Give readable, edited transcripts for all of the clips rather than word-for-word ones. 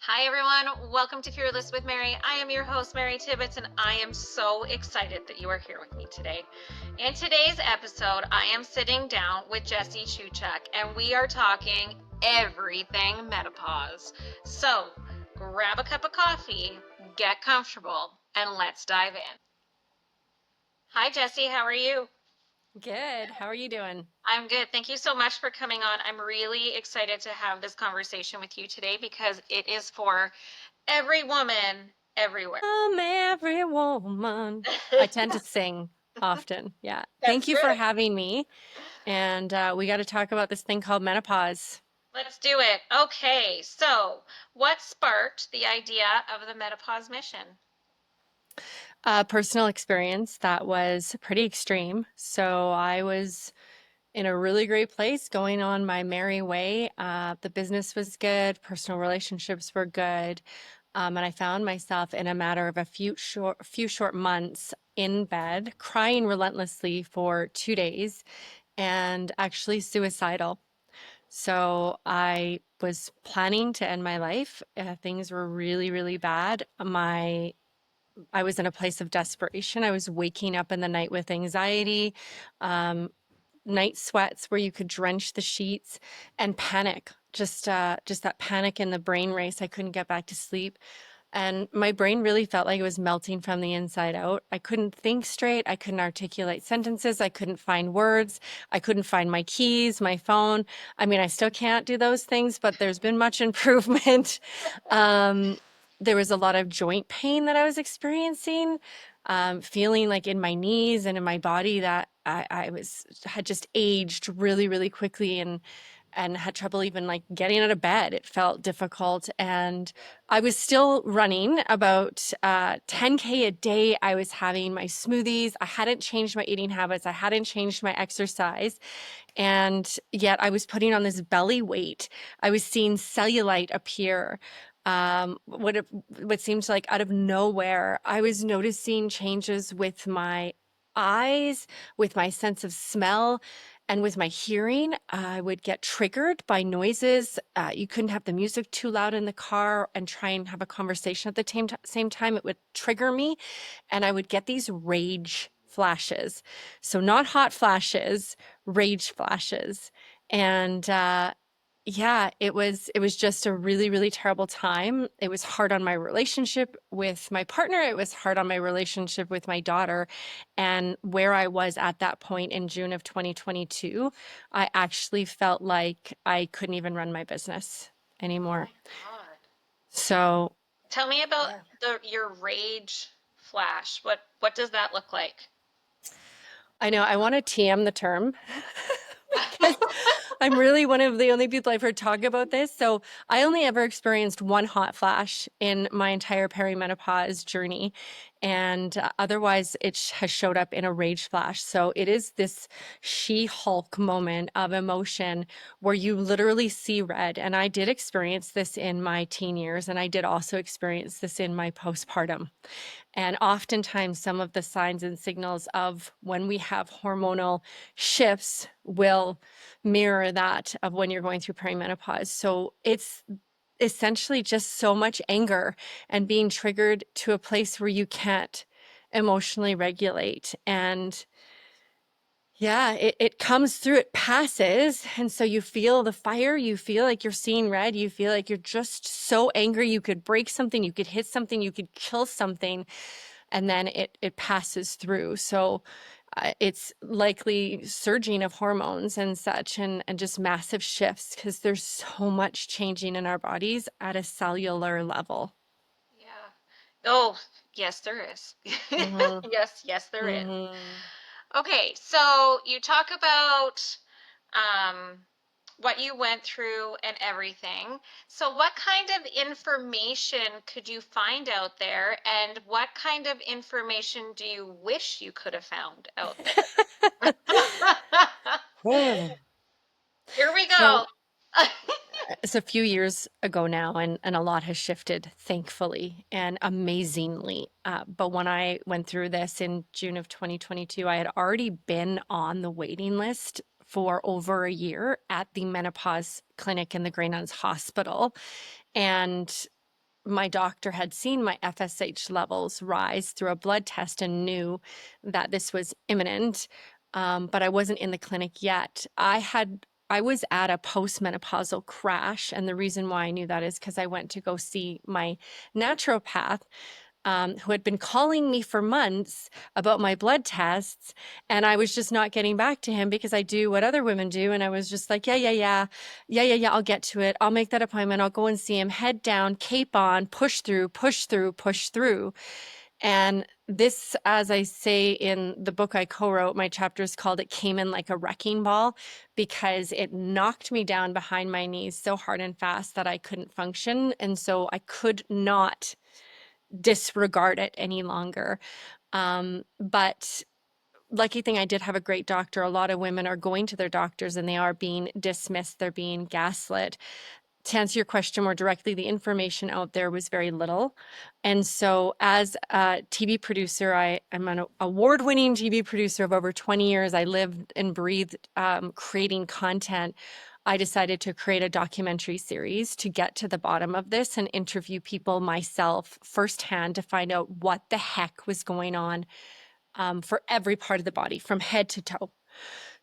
Hi, everyone. Welcome to Fearless with Mary. I am your host, Mary Tibbetts, and I am so excited that you are here with me today. In today's episode, I am sitting down with Jesse Schewchuk, and we are talking everything menopause. So grab a cup of coffee, get comfortable, and let's dive in. Hi, Jesse. How are you? Good. How are you doing? I'm good. Thank you so much for coming on. I'm really excited to have this conversation with you today because it is for every woman everywhere. I'm every woman. I tend to sing often. Yeah. That's Thank you for good. having me. And we got to talk about this thing called menopause. Let's do it. Okay, so what sparked the idea of the Menopause Mission? Personal experience that was pretty extreme. So I was in a really great place going on my merry way. The business was good, personal relationships were good. And I found myself in a matter of a few short months in bed, crying relentlessly for 2 days and actually suicidal. So I was planning to end my life. Things were really, really bad. I was in a place of desperation. I was waking up in the night with anxiety, um, night sweats where you could drench the sheets, and panic. Just that panic in the brain race. I couldn't get back to sleep. And my brain really felt like it was melting from the inside out. I couldn't think straight. I couldn't articulate sentences. I couldn't find words. I couldn't find my keys, my phone. I mean, I still can't do those things, but there's been much improvement. Um, there was a lot of joint pain that I was experiencing, feeling like in my knees and in my body that had just aged really, really quickly and had trouble even like getting out of bed. It felt difficult. And I was still running about 10K a day. I was having my smoothies. I hadn't changed my eating habits. I hadn't changed my exercise. And yet I was putting on this belly weight. I was seeing cellulite appear. What seemed like out of nowhere, I was noticing changes with my eyes, with my sense of smell, and with my hearing. I would get triggered by noises. You couldn't have the music too loud in the car and try and have a conversation at the same time. It would trigger me, and I would get these rage flashes. So, not hot flashes, rage flashes. And yeah, it was just a really, really terrible time. It was hard on my relationship with my partner. It was hard on my relationship with my daughter. And where I was at that point in June of 2022, I actually felt like I couldn't even run my business Oh anymore. my God. So, Tell me about yeah. your rage flash. What does that look like? I know I want to TM the term because I'm really one of the only people I've heard talk about this. So I only ever experienced one hot flash in my entire perimenopause journey. And otherwise, has showed up in a rage flash. So it is this She-Hulk moment of emotion where you literally see red. And I did experience this in my teen years, and I did also experience this in my postpartum. And oftentimes, some of the signs and signals of when we have hormonal shifts will mirror that of when you're going through perimenopause. So it's essentially just so much anger and being triggered to a place where you can't emotionally regulate. And yeah, it comes through, it passes. And so you feel the fire, you feel like you're seeing red, you feel like you're just so angry. You could break something, you could hit something, you could kill something, and then it passes through. So it's likely surging of hormones and such, and just massive shifts because there's so much changing in our bodies at a cellular level. Yeah. Oh, yes, there is. Hmm. Yes, there is. Hmm. Okay, so you talk about um, what you went through and everything. So, what kind of information could you find out there, and what kind of information do you wish you could have found out there? Here we go. So it's a few years ago now, and a lot has shifted, thankfully and amazingly. But when I went through this in June of 2022, I had already been on the waiting list for over a year at the menopause clinic in the Grey Nuns Hospital. And my doctor had seen my FSH levels rise through a blood test and knew that this was imminent. But I wasn't in the clinic yet. I was at a postmenopausal crash. And the reason why I knew that is because I went to go see my naturopath, who had been calling me for months about my blood tests. And I was just not getting back to him because I do what other women do. And I was just like, yeah, I'll get to it. I'll make that appointment. I'll go and see him, head down, cape on, push through, push through, push through. And this, as I say in the book I co-wrote, my chapter is called It Came in Like a Wrecking Ball, because it knocked me down behind my knees so hard and fast that I couldn't function. And so I could not disregard it any longer. But lucky thing, I did have a great doctor. A lot of women are going to their doctors and they are being dismissed. They're being gaslit. To answer your question more directly, the information out there was very little. And so as a TV producer, I'm an award-winning TV producer of over 20 years. I lived and breathed creating content. I decided to create a documentary series to get to the bottom of this and interview people myself firsthand to find out what the heck was going on, for every part of the body from head to toe.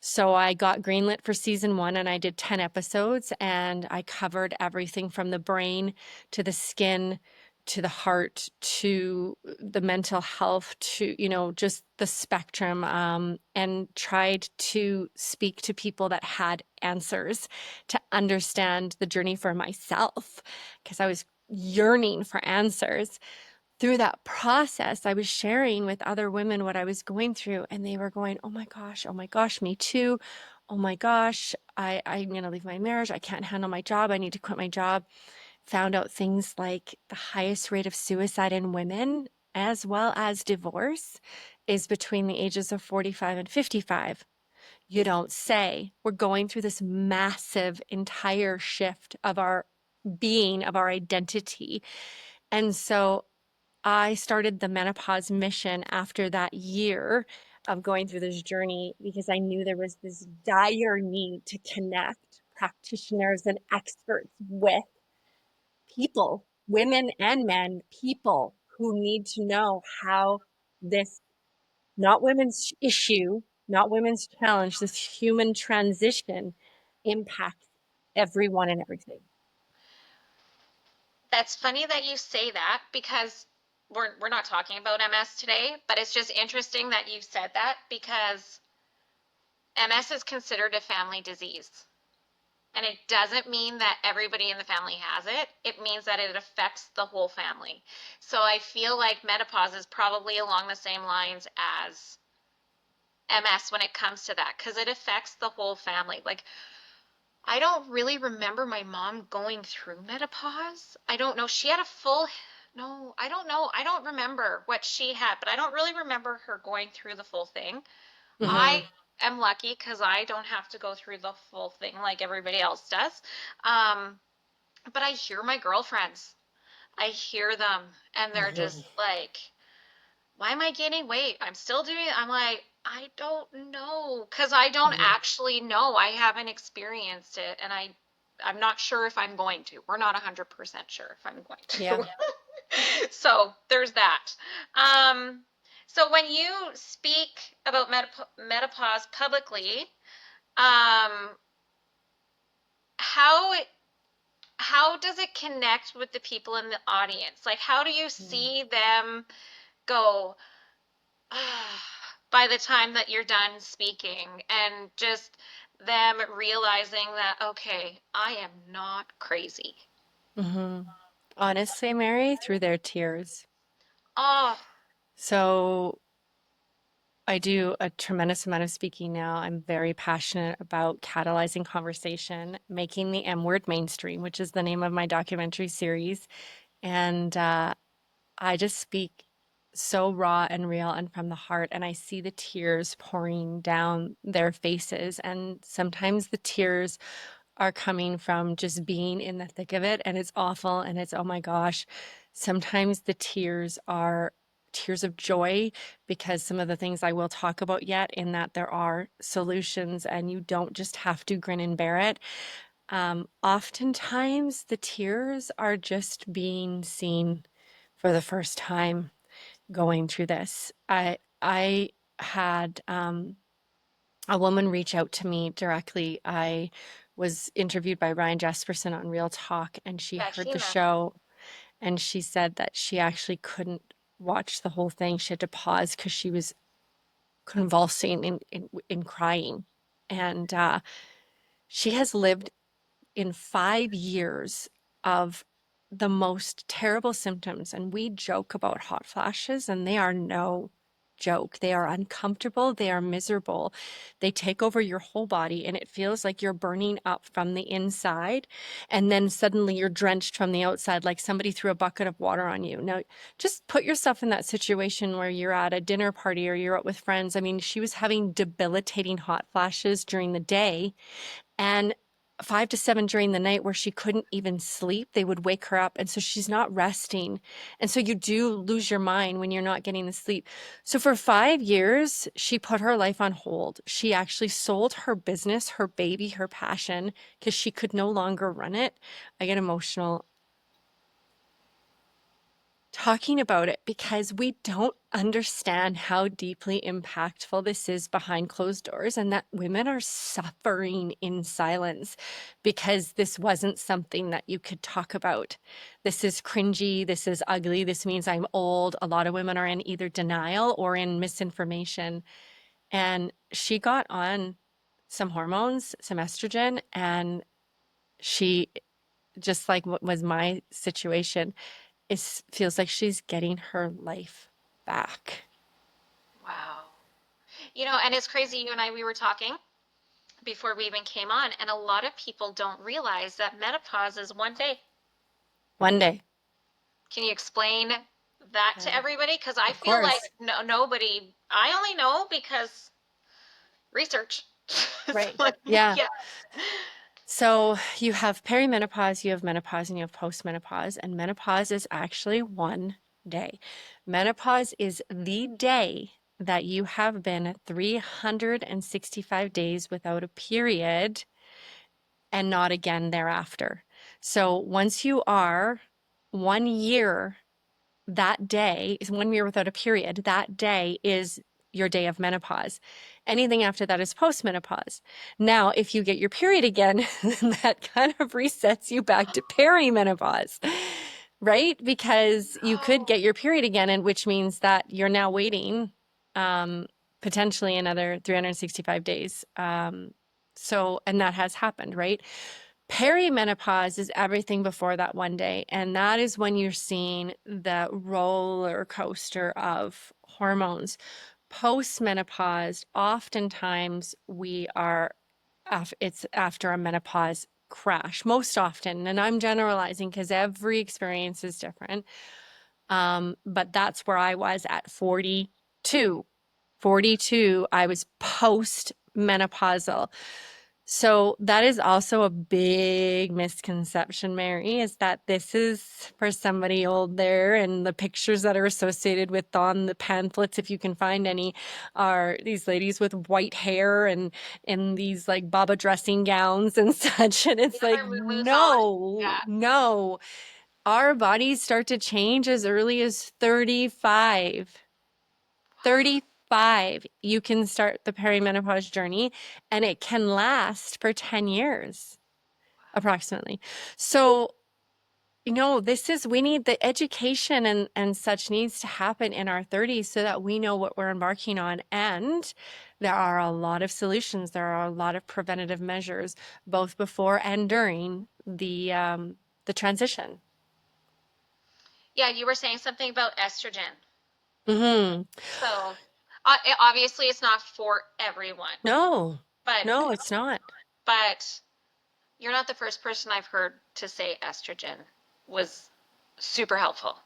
So I got greenlit for season 1 and I did 10 episodes, and I covered everything from the brain to the skin to the heart to the mental health to, just the spectrum, and tried to speak to people that had answers to understand the journey for myself, because I was yearning for answers. Through that process, I was sharing with other women what I was going through, and they were going, oh my gosh, me too. Oh my gosh, I'm going to leave my marriage. I can't handle my job. I need to quit my job. Found out things like the highest rate of suicide in women, as well as divorce, is between the ages of 45 and 55. You don't say. We're going through this massive entire shift of our being, of our identity. And so I started the Menopause Mission after that year of going through this journey, because I knew there was this dire need to connect practitioners and experts with people, women and men, people who need to know how this, not women's issue, not women's challenge, this human transition impacts everyone and everything. That's funny that you say that, because we're not talking about MS today, but it's just interesting that you said that, because MS is considered a family disease. And it doesn't mean that everybody in the family has it. It means that it affects the whole family. So I feel like menopause is probably along the same lines as MS when it comes to that, because it affects the whole family. Like, I don't really remember my mom going through menopause. I don't know. She had a full, no, I don't know. I don't remember what she had, but I don't really remember her going through the full thing. Mm-hmm. I am lucky because I don't have to go through the full thing like everybody else does. Um, but I hear my girlfriends. I hear them, and they're Mm-hmm. just like, why am I gaining weight? I'm still doing it. I'm like, I don't know, because I don't Mm-hmm. actually know. I haven't experienced it, and I'm not sure if I'm going to. We're not 100% sure if I'm going Yeah. to. So there's that. Um, so when you speak about menopause publicly, um, how how does it connect with the people in the audience? Like, how do you see them go, by the time that you're done speaking, and just them realizing that, okay, I am not crazy. Mm-hmm. Honestly, Mary, through their tears. Oh, So I do a tremendous amount of speaking now. I'm very passionate about catalyzing conversation, making the M word mainstream, which is the name of my documentary series. And I just speak so raw and real and from the heart. And I see the tears pouring down their faces. And sometimes the tears are coming from just being in the thick of it, and it's awful, and it's, oh my gosh. Sometimes the tears are tears of joy, because some of the things I will talk about yet, in that there are solutions and you don't just have to grin and bear it. Oftentimes the tears are just being seen for the first time going through this. I had a woman reach out to me directly. I was interviewed by Ryan Jesperson on Real Talk, and she Yeah, I've heard the seen that. show, and she said that she actually couldn't watch the whole thing. She had to pause because she was convulsing in crying. And she has lived in 5 years of the most terrible symptoms. And we joke about hot flashes, and they are no joke. They are uncomfortable. They are miserable. They take over your whole body, and it feels like you're burning up from the inside. And then suddenly you're drenched from the outside, like somebody threw a bucket of water on you. Now, just put yourself in that situation where you're at a dinner party or you're out with friends. I mean, she was having debilitating hot flashes during the day and 5 to 7 during the night where she couldn't even sleep. They would wake her up. And so she's not resting. And so you do lose your mind when you're not getting the sleep. So for 5 years, she put her life on hold. She actually sold her business, her baby, her passion, because she could no longer run it. I get emotional talking about it because we don't understand how deeply impactful this is behind closed doors, and that women are suffering in silence because this wasn't something that you could talk about. This is cringy. This is ugly. This means I'm old. A lot of women are in either denial or in misinformation. And she got on some hormones, some estrogen, and she, just like what was my situation, feels like she's getting her life back. Wow. And it's crazy. You and I, we were talking before we even came on, and a lot of people don't realize that menopause is one day. One day. Can you explain that to Yeah, everybody? Because I of feel like course. nobody, I only know because research. Right. So, Yeah. yeah. So you have perimenopause, you have menopause, and you have postmenopause. And menopause is actually one day. Menopause is the day that you have been 365 days without a period and not again thereafter. So once you are 1 year, that day is 1 year without a period. That day is your day of menopause. Anything after that is postmenopause. Now, if you get your period again, that kind of resets you back to perimenopause, right? Because you could Oh, get your period again, and which means that you're now waiting potentially another 365 days. And that has happened, right? Perimenopause is everything before that one day. And that is when you're seeing the roller coaster of hormones. Postmenopause, oftentimes it's after a menopause crash, most often. And I'm generalizing because every experience is different. But that's where I was at 42. 42, I was post-menopausal. So that is also a big misconception, Mary, is that this is for somebody old there, and the pictures that are associated with on the pamphlets, if you can find any, are these ladies with white hair and in these like Baba dressing gowns and such. And we it's have like, our moo on. no, Yeah. no. Our bodies start to change as early as 35. 35, you can start the perimenopause journey, and it can last for 10 years approximately. So, we need the education and such needs to happen in our 30s so that we know what we're embarking on. And there are a lot of solutions. There are a lot of preventative measures, both before and during the transition. Yeah, you were saying something about estrogen. Hmm. So, obviously, it's not for everyone, No, but no, it's not. but you're not the first person I've heard to say estrogen was super helpful.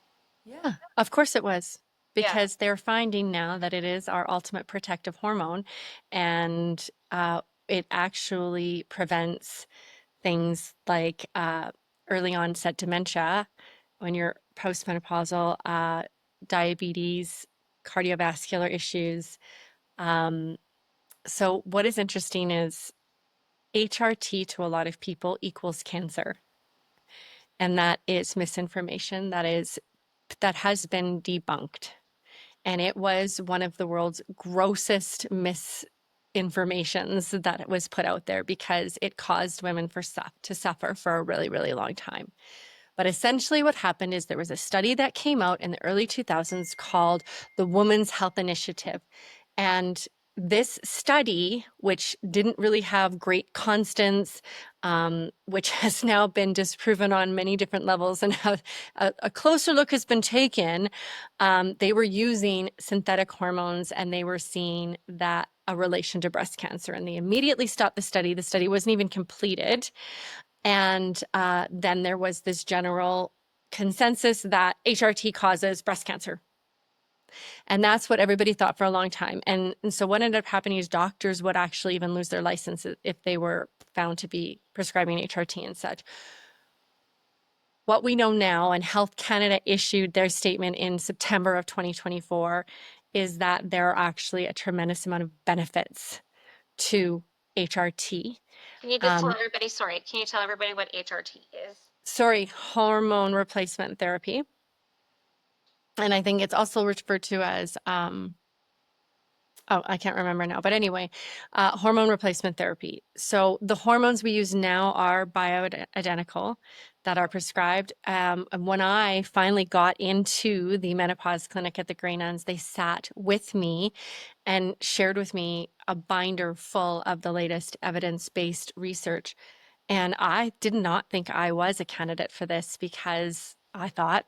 Yeah, of course it was, Yeah. because they're finding now that it is our ultimate protective hormone, and it actually prevents things like early onset dementia when you're postmenopausal, diabetes, cardiovascular issues. Um, so what is interesting is HRT to a lot of people equals cancer. And that is misinformation that has been debunked. And it was one of the world's grossest misinformations that was put out there because it caused women to suffer for a really, really long time. But essentially, what happened is there was a study that came out in the early 2000s called the Women's Health Initiative. And this study, which didn't really have great constants, which has now been disproven on many different levels, and a closer look has been taken, they were using synthetic hormones and they were seeing that a relation to breast cancer. And they immediately stopped the study. The study wasn't even completed. And then there was this general consensus that HRT causes breast cancer. And that's what everybody thought for a long time. And so what ended up happening is doctors would actually even lose their license if they were found to be prescribing HRT and such. What we know now, and Health Canada issued their statement in September of 2024, is that there are actually a tremendous amount of benefits to HRT. Can you just tell everybody, sorry, can you tell everybody what HRT is? Hormone replacement therapy. And I think it's also referred to as, I can't remember now. But anyway, hormone replacement therapy. So the hormones we use now are bioidentical that are prescribed. And when I finally got into the menopause clinic at the Grey Nuns, they sat with me and shared with me a binder full of the latest evidence-based research. And I did not think I was a candidate for this because I thought,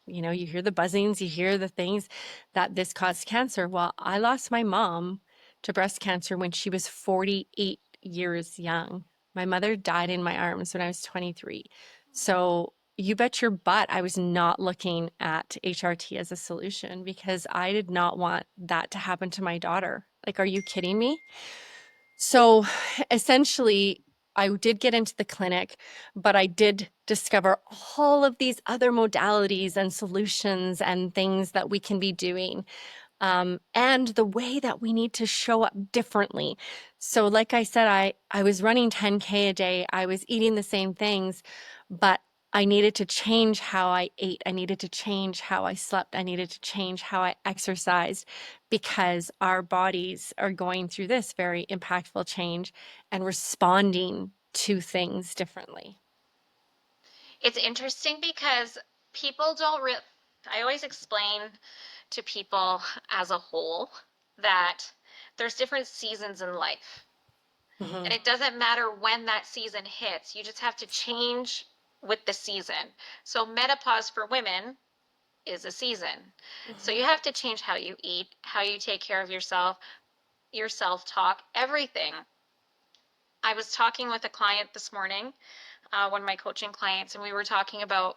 you hear the buzzings, you hear the things that this caused cancer. Well, I lost my mom to breast cancer when she was 48 years young. My mother died in my arms when I was 23. So you bet your butt I was not looking at HRT as a solution because I did not want that to happen to my daughter. Like, are you kidding me? So essentially, I did get into the clinic, but I did discover all of these other modalities and solutions and things that we can be doing, and the way that we need to show up differently. So like I said, I was running 10K a day. I was eating the same things, but I needed to change how I ate. I needed to change how I slept. I needed to change how I exercised because our bodies are going through this very impactful change and responding to things differently. It's interesting because people don't really, I always explain to people as a whole that there's different seasons in life. Mm-hmm. And it doesn't matter when that season hits, you just have to change with the season. So menopause for women is a season. So you have to change how you eat, how you take care of yourself, your self-talk, everything. I was talking with a client this morning, one of my coaching clients, and we were talking about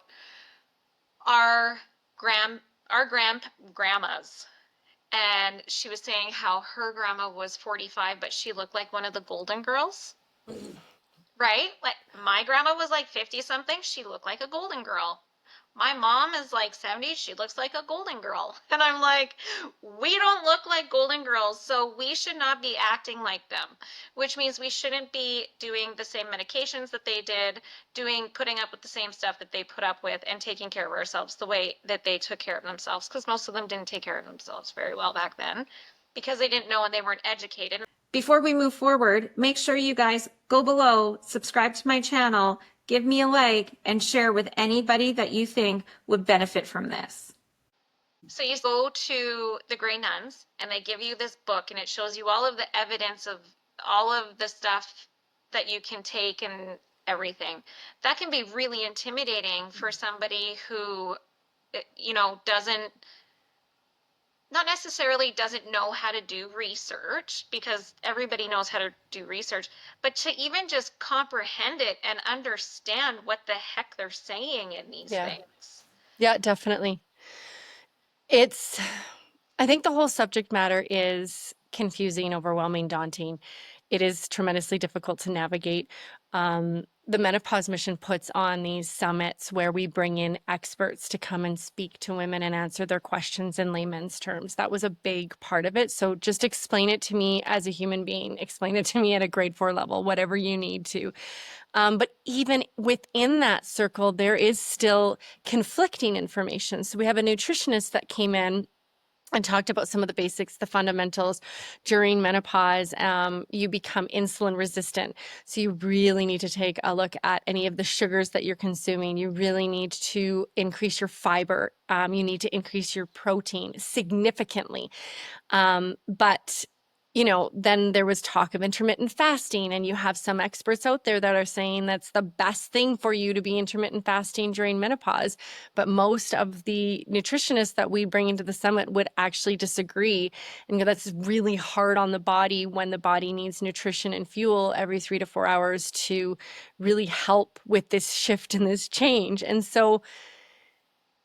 our grandmas. And she was saying how her grandma was 45, but she looked like one of the Golden Girls. Right? Like my grandma was like 50 something. She looked like a Golden Girl. My mom is like 70. She looks like a Golden Girl. And I'm like, we don't look like Golden Girls, so we should not be acting like them, which means we shouldn't be doing the same medications that they did, putting up with the same stuff that they put up with, and taking care of ourselves the way that they took care of themselves, because most of them didn't take care of themselves very well back then because they didn't know and they weren't educated. Before we move forward, make sure you guys go below, subscribe to my channel, give me a like, and share with anybody that you think would benefit from this. So you go to the Grey Nuns and they give you this book and it shows you all of the evidence of all of the stuff that you can take and everything. That can be really intimidating for somebody who, not necessarily doesn't know how to do research, because everybody knows how to do research, but to even just comprehend it and understand what the heck they're saying in these things. Yeah, definitely. I think the whole subject matter is confusing, overwhelming, daunting. It is tremendously difficult to navigate. the Menopause Mission puts on these summits where we bring in experts to come and speak to women and answer their questions in layman's terms. That was a big part of it. So just explain it to me as a human being, explain it to me at a grade 4 level, whatever you need to. But even within that circle, there is still conflicting information. So we have a nutritionist that came in and talked about some of the basics, the fundamentals. During menopause, you become insulin resistant. So you really need to take a look at any of the sugars that you're consuming. You really need to increase your fiber. You need to increase your protein significantly. But then there was talk of intermittent fasting, and you have some experts out there that are saying that's the best thing for you to be intermittent fasting during menopause. But most of the nutritionists that we bring into the summit would actually disagree and go, that's really hard on the body when the body needs nutrition and fuel every 3 to 4 hours to really help with this shift and this change. And so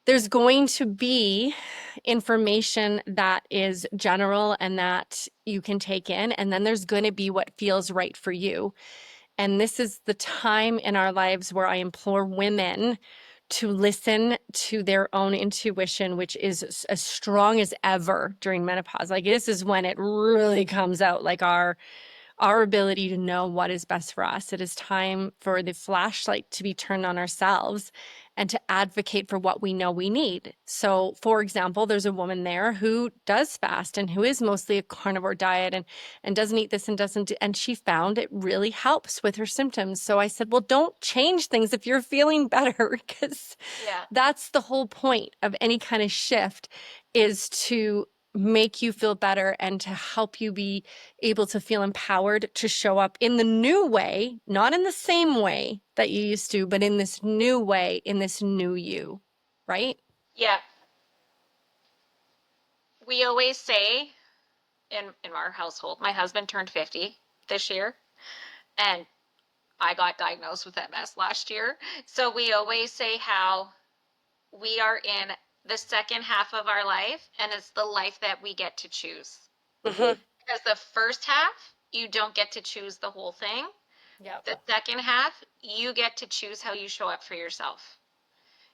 there's going to be information that is general and that you can take in, and then there's going to be what feels right for you. And this is the time in our lives where I implore women to listen to their own intuition, which is as strong as ever during menopause. Like, this is when it really comes out, like our ability to know what is best for us. It is time for the flashlight to be turned on ourselves and to advocate for what we know we need. So, for example, there's a woman there who does fast and who is mostly a carnivore diet and doesn't eat this and doesn't, and she found it really helps with her symptoms. So I said, well, don't change things if you're feeling better, because that's the whole point of any kind of shift, is to make you feel better and to help you be able to feel empowered to show up in the new way, not in the same way that you used to, but in this new way, in this new you, right? Yeah. We always say in our household, my husband turned 50 this year, and I got diagnosed with MS last year. So we always say how we are in the second half of our life, and it's the life that we get to choose. Mm-hmm. Because the first half, you don't get to choose the whole thing. Yep. The second half, you get to choose how you show up for yourself.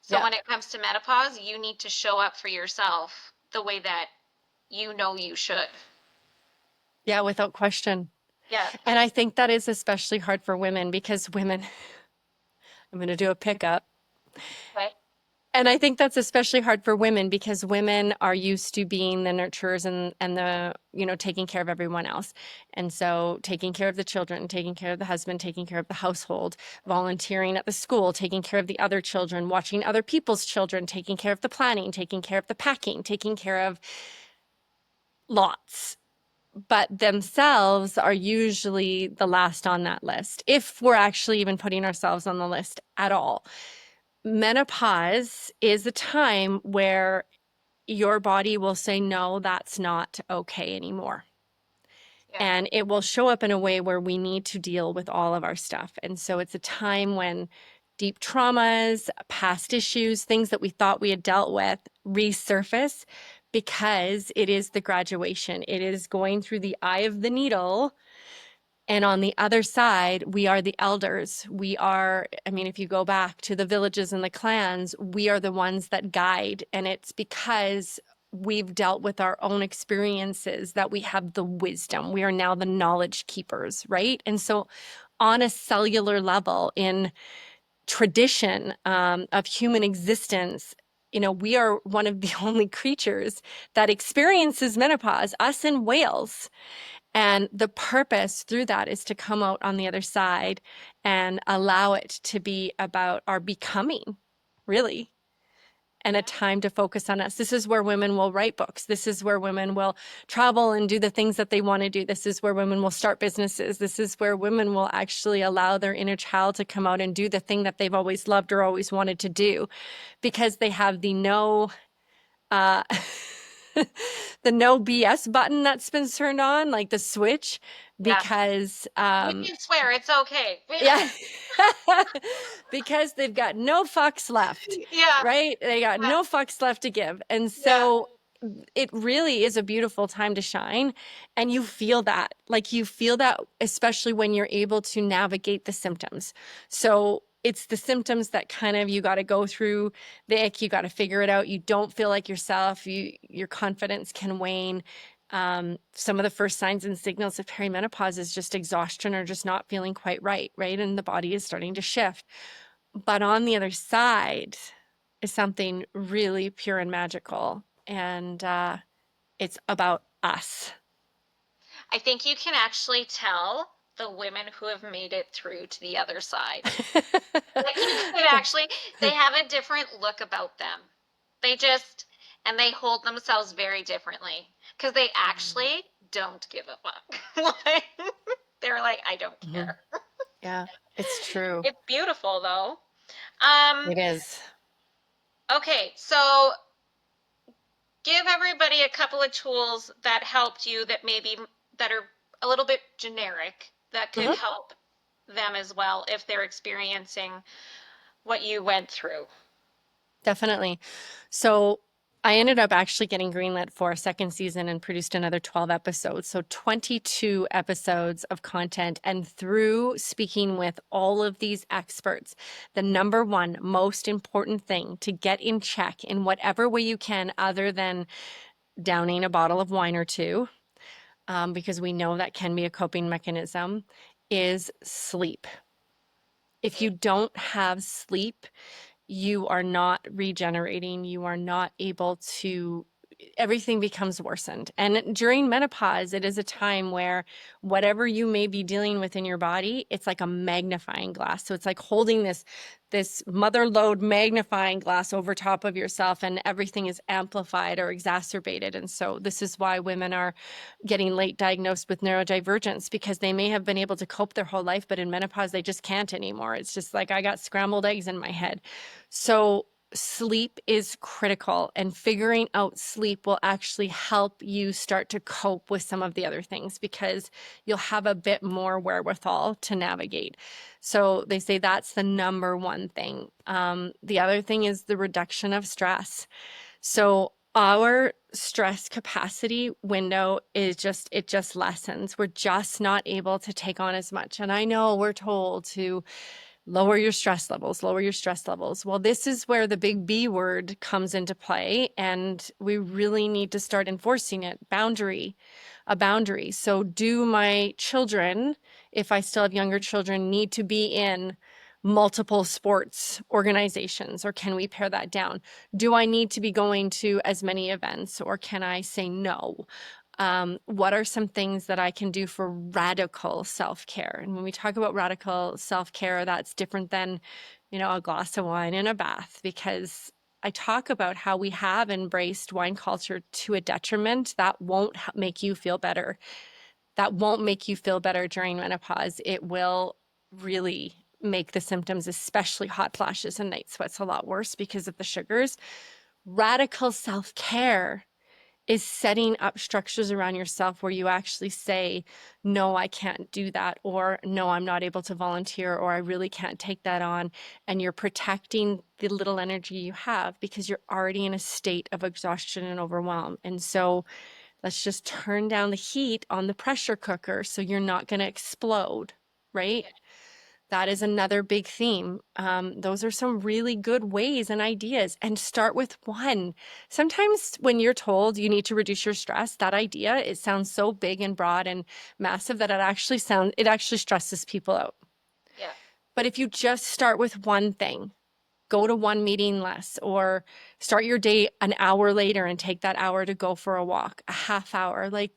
So Yeah. when it comes to menopause, you need to show up for yourself the way that you know you should. Yeah, without question. Yeah. And I think that is especially hard for women, because women, I'm going to do a pickup. Okay. And I think that's especially hard for women because women are used to being the nurturers and the, taking care of everyone else. And so taking care of the children, taking care of the husband, taking care of the household, volunteering at the school, taking care of the other children, watching other people's children, taking care of the planning, taking care of the packing, taking care of lots. But themselves are usually the last on that list, if we're actually even putting ourselves on the list at all. Menopause is a time where your body will say, no, that's not okay anymore. Yeah. And it will show up in a way where we need to deal with all of our stuff. And so it's a time when deep traumas, past issues, things that we thought we had dealt with resurface, because it is the graduation. It is going through the eye of the needle. And on the other side, we are the elders. We are, if you go back to the villages and the clans, we are the ones that guide. And it's because we've dealt with our own experiences that we have the wisdom. We are now the knowledge keepers, right? And so on a cellular level, in tradition of human existence, we are one of the only creatures that experiences menopause, us and whales. And the purpose through that is to come out on the other side and allow it to be about our becoming, really, and a time to focus on us. This is where women will write books. This is where women will travel and do the things that they want to do. This is where women will start businesses. This is where women will actually allow their inner child to come out and do the thing that they've always loved or always wanted to do, because they have the no the no BS button that's been turned on, like the switch, because we can swear, it's okay. yeah, because they've got no fucks left. Yeah. Right? They got no fucks left to give. And so it really is a beautiful time to shine. And you feel that, like you feel that, especially when you're able to navigate the symptoms. So it's the symptoms that kind of, you got to go through the ick, you got to figure it out. You don't feel like yourself. Your confidence can wane. Some of the first signs and signals of perimenopause is just exhaustion or just not feeling quite right, right? And the body is starting to shift. But on the other side is something really pure and magical. And it's about us. I think you can actually tell the women who have made it through to the other side. Like you could actually, they have a different look about them. They just, and they hold themselves very differently because they actually don't give a fuck. Like, they're like, I don't care. Yeah, it's true. It's beautiful though. It is. Okay, so give everybody a couple of tools that helped you that are a little bit generic that could help them as well if they're experiencing what you went through. Definitely. So I ended up actually getting greenlit for a second season and produced another 12 episodes. So 22 episodes of content. And through speaking with all of these experts, the number one most important thing to get in check in whatever way you can, other than downing a bottle of wine or two, because we know that can be a coping mechanism, is sleep. If you don't have sleep, you are not regenerating. You are not able to, everything becomes worsened. And during menopause, it is a time where whatever you may be dealing with in your body, it's like a magnifying glass. So it's like holding this mother lode magnifying glass over top of yourself, and everything is amplified or exacerbated. And so this is why women are getting late diagnosed with neurodivergence, because they may have been able to cope their whole life, but in menopause, they just can't anymore. It's just like, I got scrambled eggs in my head. So sleep is critical, and figuring out sleep will actually help you start to cope with some of the other things, because you'll have a bit more wherewithal to navigate. So they say that's the number one thing. The other thing is the reduction of stress. So our stress capacity window is it just lessens. We're just not able to take on as much. And I know we're told to lower your stress levels, lower your stress levels. Well, this is where the big B word comes into play, and we really need to start enforcing it. A boundary. So do my children, if I still have younger children, need to be in multiple sports organizations, or can we pare that down? Do I need to be going to as many events, or can I say no? What are some things that I can do for radical self-care? And when we talk about radical self-care, that's different than, a glass of wine and a bath, because I talk about how we have embraced wine culture to a detriment that won't make you feel better. That won't make you feel better during menopause. It will really make the symptoms, especially hot flashes and night sweats, a lot worse because of the sugars. Radical self-care is setting up structures around yourself where you actually say, no, I can't do that, or no, I'm not able to volunteer, or I really can't take that on. And you're protecting the little energy you have, because you're already in a state of exhaustion and overwhelm. And so let's just turn down the heat on the pressure cooker so you're not going to explode, right? That is another big theme. Those are some really good ways and ideas, and start with one. Sometimes when you're told you need to reduce your stress, that idea, it sounds so big and broad and massive that it actually stresses people out. Yeah. But if you just start with one thing, go to one meeting less, or start your day an hour later and take that hour to go for a walk, a half hour, like,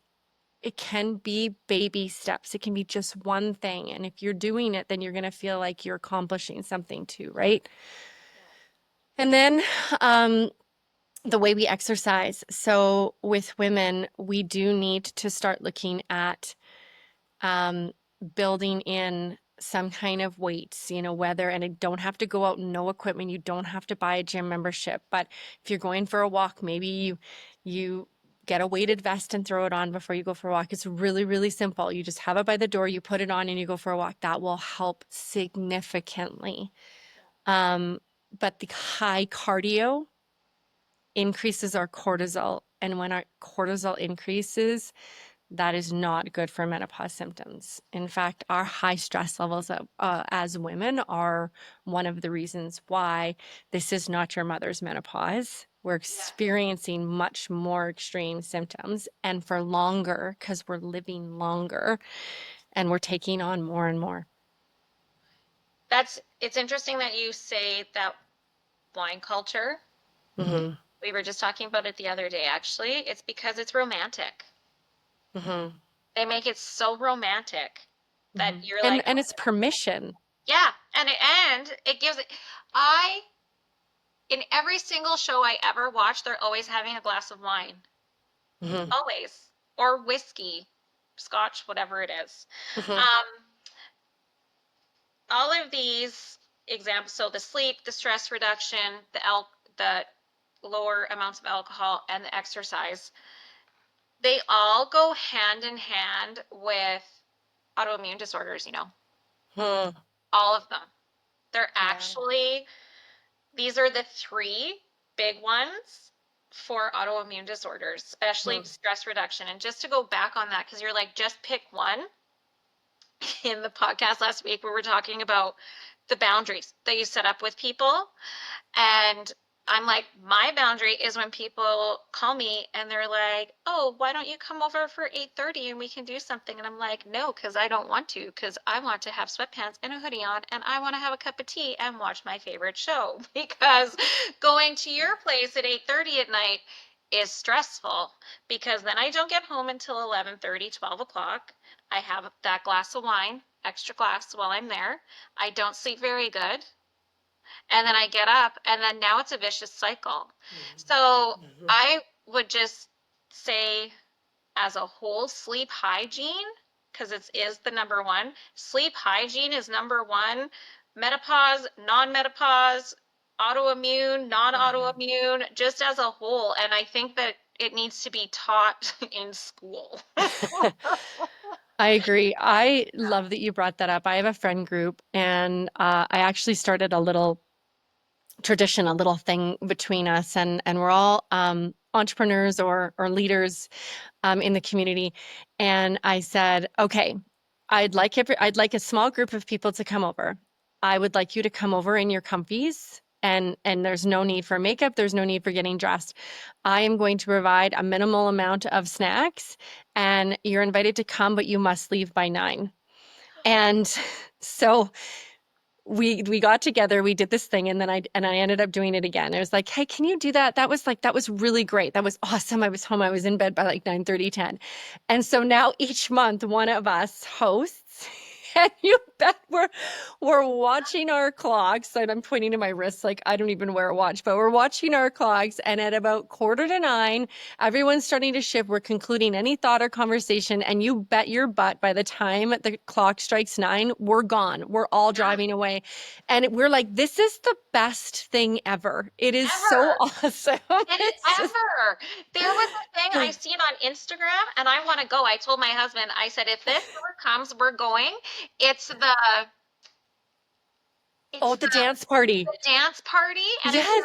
it can be baby steps. It can be just one thing. And if you're doing it, then you're going to feel like you're accomplishing something too, right? And then the way we exercise. So with women, we do need to start looking at building in some kind of weights, whether, and it don't have to go out, no equipment. You don't have to buy a gym membership. But if you're going for a walk, maybe you get a weighted vest and throw it on before you go for a walk. It's really, really simple. You just have it by the door, you put it on, and you go for a walk. That will help significantly. But the high cardio increases our cortisol. And when our cortisol increases, that is not good for menopause symptoms. In fact, our high stress levels as women are one of the reasons why this is not your mother's menopause. We're experiencing much more extreme symptoms and for longer because we're living longer and we're taking on more and more. It's interesting that you say that wine culture. Mm-hmm. We were just talking about it the other day, actually. It's because it's romantic. Mm-hmm. They make it so romantic that Mm-hmm. you're like, And it's permission. yeah. And it gives it, in every single show I ever watch, they're always having a glass of wine. Mm-hmm. Always. Or whiskey, scotch, whatever it is. Mm-hmm. All of these examples, so the sleep, the stress reduction, the lower amounts of alcohol, and the exercise, they all go hand in hand with autoimmune disorders, Hmm. all of them. They're actually, these are the three big ones for autoimmune disorders, especially stress reduction. And just to go back on that, because you're like, just pick one. In the podcast last week, we were talking about the boundaries that you set up with people. And I'm like, my boundary is when people call me and they're like, oh, why don't you come over for 8:30 and we can do something? And I'm like, no, because I don't want to, because I want to have sweatpants and a hoodie on and I want to have a cup of tea and watch my favorite show. Because going to your place at 8:30 at night is stressful, because then I don't get home until 11:30, 12 o'clock. I have that glass of wine, extra glass, while I'm there. I don't sleep very good. And then I get up, and then now it's a vicious cycle. So I would just say, as a whole, sleep hygiene, because it is the number one. Sleep hygiene is number one. Menopause, non-menopause, autoimmune, non-autoimmune, just as a whole. And I think that it needs to be taught in school. I agree. I love that you brought that up. I have a friend group, and I actually started a little tradition, a little thing between us, and we're all entrepreneurs or leaders in the community. And I said, okay, I'd like a small group of people to come over. I would like you to come over in your comfies. And there's no need for makeup. There's no need for getting dressed. I am going to provide a minimal amount of snacks, and you're invited to come, but you must leave by 9. And so we got together, we did this thing, and then I ended up doing it again. I was like, hey, can you do that? That was really great. That was awesome. I was home. I was in bed by like 9:30, 10. And so now each month one of us hosts. And you bet we're watching our clocks, and I'm pointing to my wrists like I don't even wear a watch, but we're watching our clocks, and at about 8:45, everyone's starting to shift. We're concluding any thought or conversation, and you bet your butt by the time the clock strikes 9, we're gone. We're all driving away. And we're like, this is the best thing ever. It is so awesome. Ever. There was a thing I seen on Instagram, and I want to go. I told my husband, I said, if this ever comes, we're going. It's the dance party. The dance party, and yes. It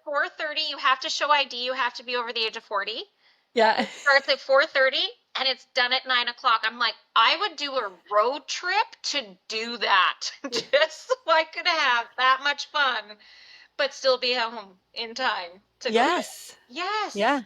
starts at 4:30. You have to show ID. You have to be over the age of 40. Yeah. It starts at 4:30, and it's done at 9 o'clock. I'm like, I would do a road trip to do that, just so I could have that much fun, but still be home in time to yes. go. Yes. Yeah.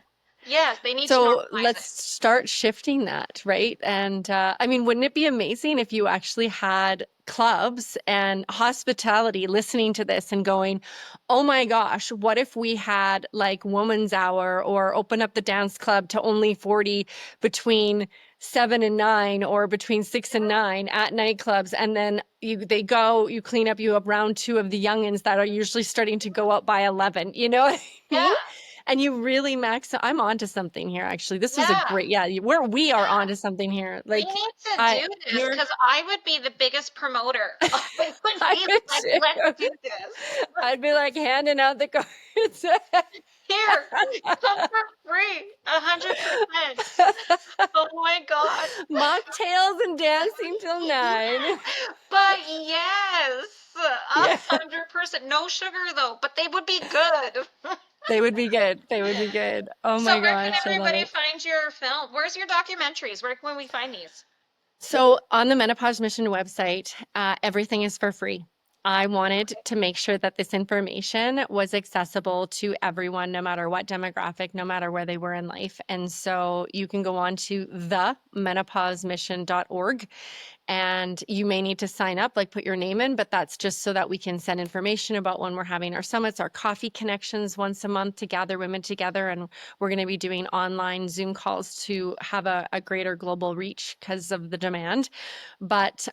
Yes, they need to So let's start shifting that, right? And I mean, wouldn't it be amazing if you actually had clubs and hospitality listening to this and going, oh my gosh, what if we had like woman's hour, or open up the dance club to only 40 between 7 and 9, or between 6 and 9 at nightclubs. And then you clean up, you have round 2 of the youngins that are usually starting to go out by 11, you know what I mean? And you really I'm onto something here, actually. This is a great, we are onto something here. Like, we need to do this, because I would be the biggest promoter. Let's do this. I'd be like handing out the cards. Here, come for free, 100%. Oh my God. Mocktails and dancing till 9. But yes, 100%. No sugar though, but they would be good. They would be good. They would be good. Oh So my where can gosh, I love everybody it. find your film? Where's your documentaries? Where can we find these? So on the Menopause Mission website, everything is for free. I wanted to make sure that this information was accessible to everyone, no matter what demographic, no matter where they were in life. And so you can go on to themenopausemission.org, and you may need to sign up, like put your name in, but that's just so that we can send information about when we're having our summits, our coffee connections once a month to gather women together. And we're going to be doing online Zoom calls to have a greater global reach because of the demand. But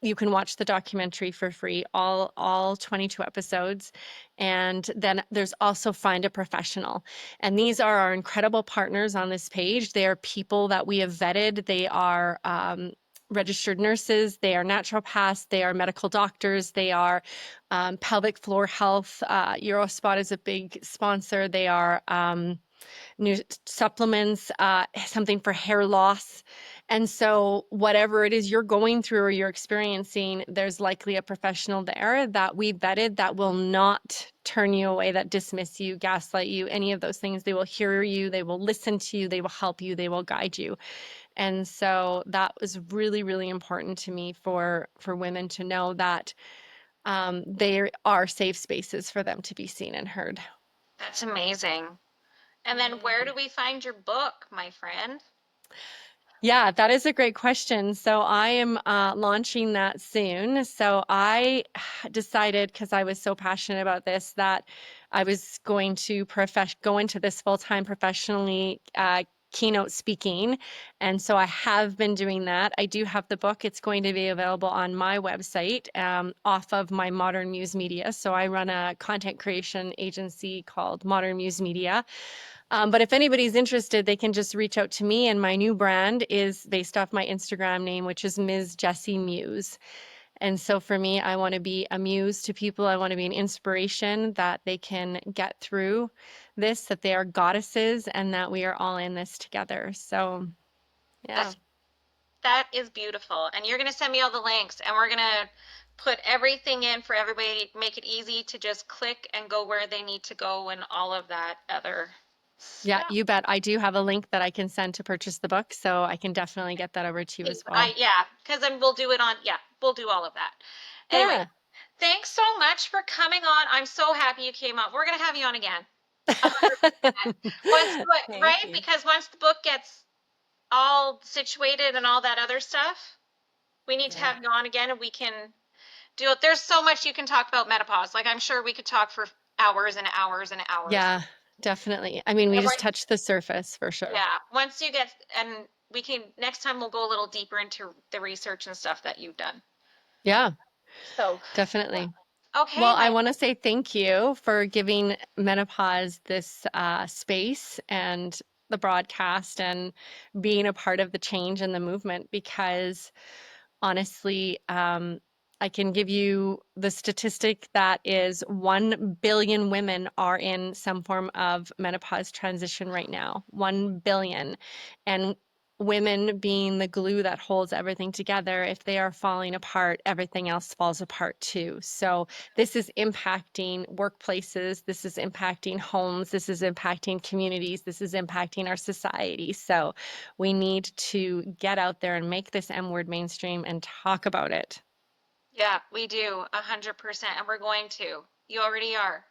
you can watch the documentary for free, all 22 episodes. And then there's also Find a Professional. And these are our incredible partners on this page. They are people that we have vetted. They are registered nurses, they are naturopaths, they are medical doctors, they are pelvic floor health. Eurospot is a big sponsor. They are new supplements, something for hair loss. And so, whatever it is you're going through or you're experiencing, there's likely a professional there that we vetted that will not turn you away, that dismiss you, gaslight you, any of those things. They will hear you, they will listen to you, they will help you, they will guide you. And so that was really, really important to me for women to know that there are safe spaces for them to be seen and heard. That's amazing. And then where do we find your book, my friend? Yeah, that is a great question. So I am launching that soon. So I decided, because I was so passionate about this, that I was going to go into this full-time professionally, keynote speaking. And so I have been doing that. I do have the book. It's going to be available on my website, off of my Modern Muse Media. So I run a content creation agency called Modern Muse Media. But if anybody's interested, they can just reach out to me. And my new brand is based off my Instagram name, which is Ms. Jesse Muse. And so for me, I want to be a muse to people. I want to be an inspiration that they can get through this, that they are goddesses, and that we are all in this together. So, yeah. That's that is beautiful. And you're gonna send me all the links, and we're gonna put everything in for everybody, make it easy to just click and go where they need to go and all of that other Yeah, stuff. you bet. I do have a link that I can send to purchase the book, so I can definitely get that over to you as well. Yeah, because then we'll do it on, yeah, we'll do all of that. Anyway, Yeah. thanks so much for coming on. I'm so happy you came on. We're gonna have you on again. 100%. Thank Right? you. Because once the book gets all situated and all that other stuff, we need to Yeah. have you on again and we can do it. There's so much you can talk about menopause. Like I'm sure we could talk for hours and hours and hours. Yeah, definitely. I mean, we And just touched the surface for sure. yeah, once you get, and we can, next time we'll go a little deeper into the research and stuff that you've done. Yeah, So, definitely. okay, Well, I my, want to say thank you for giving menopause this space and the broadcast and being a part of the change and the movement because honestly, I can give you the statistic that is 1 billion women are in some form of menopause transition right now. 1 billion. And women being the glue that holds everything together, if they are falling apart, everything else falls apart too. So this is impacting workplaces, this is impacting homes, this is impacting communities, this is impacting our society. So we need to get out there and make this M word mainstream and talk about it. yeah, we do 100%, and we're going to. You already are.